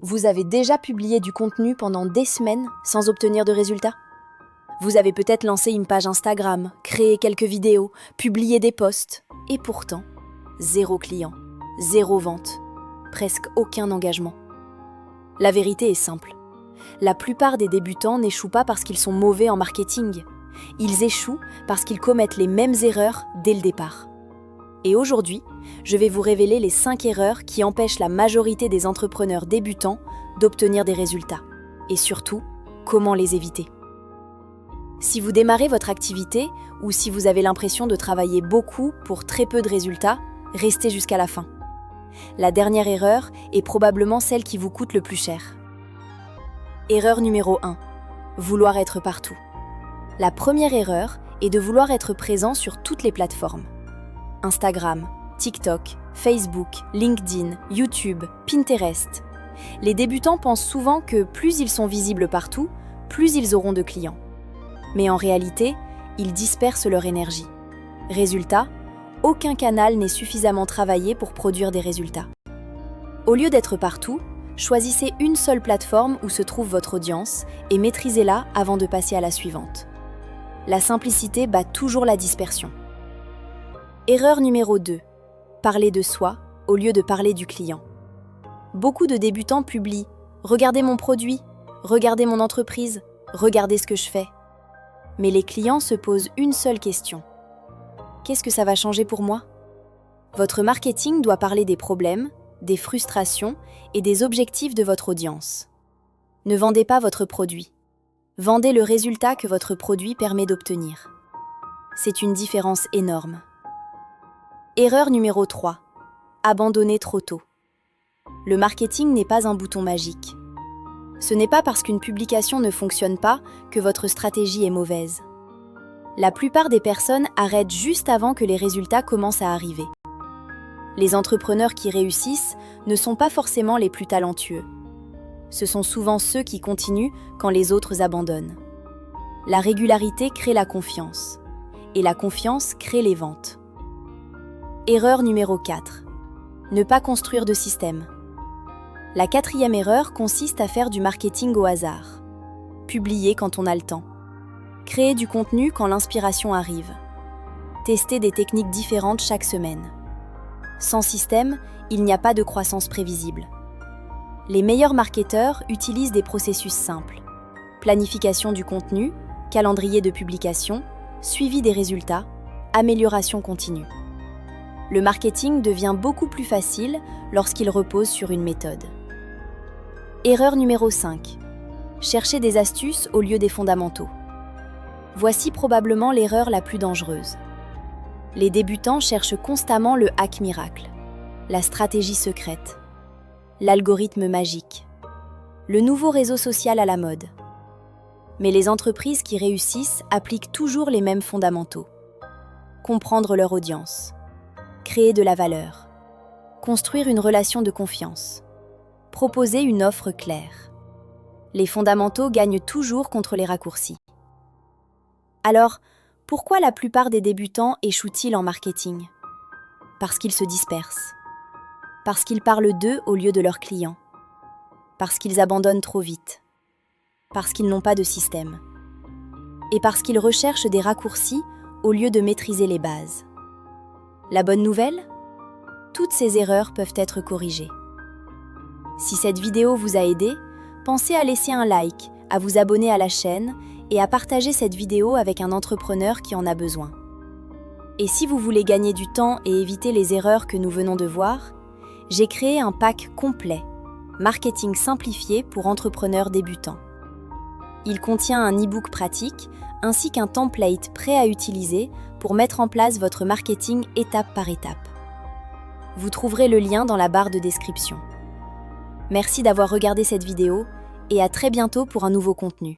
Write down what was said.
Vous avez déjà publié du contenu pendant des semaines sans obtenir de résultats? Vous avez peut-être lancé une page Instagram, créé quelques vidéos, publié des posts, et pourtant, zéro client, zéro vente, presque aucun engagement. La vérité est simple. La plupart des débutants n'échouent pas parce qu'ils sont mauvais en marketing. Ils échouent parce qu'ils commettent les mêmes erreurs dès le départ. Et aujourd'hui, je vais vous révéler les 5 erreurs qui empêchent la majorité des entrepreneurs débutants d'obtenir des résultats. Et surtout, comment les éviter. Si vous démarrez votre activité ou si vous avez l'impression de travailler beaucoup pour très peu de résultats, restez jusqu'à la fin. La dernière erreur est probablement celle qui vous coûte le plus cher. Erreur numéro 1. Vouloir être partout. La première erreur est de vouloir être présent sur toutes les plateformes. Instagram, TikTok, Facebook, LinkedIn, YouTube, Pinterest. Les débutants pensent souvent que plus ils sont visibles partout, plus ils auront de clients. Mais en réalité, ils dispersent leur énergie. Résultat, aucun canal n'est suffisamment travaillé pour produire des résultats. Au lieu d'être partout, choisissez une seule plateforme où se trouve votre audience et maîtrisez-la avant de passer à la suivante. La simplicité bat toujours la dispersion. Erreur numéro 2. Parler de soi au lieu de parler du client. Beaucoup de débutants publient « Regardez mon produit, regardez mon entreprise, regardez ce que je fais ». Mais les clients se posent une seule question. Qu'est-ce que ça va changer pour moi? Votre marketing doit parler des problèmes, des frustrations et des objectifs de votre audience. Ne vendez pas votre produit. Vendez le résultat que votre produit permet d'obtenir. C'est une différence énorme. Erreur numéro 3. Abandonner trop tôt. Le marketing n'est pas un bouton magique. Ce n'est pas parce qu'une publication ne fonctionne pas que votre stratégie est mauvaise. La plupart des personnes arrêtent juste avant que les résultats commencent à arriver. Les entrepreneurs qui réussissent ne sont pas forcément les plus talentueux. Ce sont souvent ceux qui continuent quand les autres abandonnent. La régularité crée la confiance. Et la confiance crée les ventes. Erreur numéro 4. Ne pas construire de système. La 4e erreur consiste à faire du marketing au hasard. Publier quand on a le temps. Créer du contenu quand l'inspiration arrive. Tester des techniques différentes chaque semaine. Sans système, il n'y a pas de croissance prévisible. Les meilleurs marketeurs utilisent des processus simples. Planification du contenu, calendrier de publication, suivi des résultats, amélioration continue. Le marketing devient beaucoup plus facile lorsqu'il repose sur une méthode. Erreur numéro 5. Chercher des astuces au lieu des fondamentaux. Voici probablement l'erreur la plus dangereuse. Les débutants cherchent constamment le hack miracle, la stratégie secrète, l'algorithme magique, le nouveau réseau social à la mode. Mais les entreprises qui réussissent appliquent toujours les mêmes fondamentaux. Comprendre leur audience. Créer de la valeur, construire une relation de confiance, proposer une offre claire. Les fondamentaux gagnent toujours contre les raccourcis. Alors, pourquoi la plupart des débutants échouent-ils en marketing? Parce qu'ils se dispersent, parce qu'ils parlent d'eux au lieu de leurs clients, parce qu'ils abandonnent trop vite, parce qu'ils n'ont pas de système, et parce qu'ils recherchent des raccourcis au lieu de maîtriser les bases. La bonne nouvelle? Toutes ces erreurs peuvent être corrigées. Si cette vidéo vous a aidé, pensez à laisser un like, à vous abonner à la chaîne et à partager cette vidéo avec un entrepreneur qui en a besoin. Et si vous voulez gagner du temps et éviter les erreurs que nous venons de voir, j'ai créé un pack complet, Marketing simplifié pour entrepreneurs débutants. Il contient un e-book pratique ainsi qu'un template prêt à utiliser pour mettre en place votre marketing étape par étape. Vous trouverez le lien dans la barre de description. Merci d'avoir regardé cette vidéo et à très bientôt pour un nouveau contenu.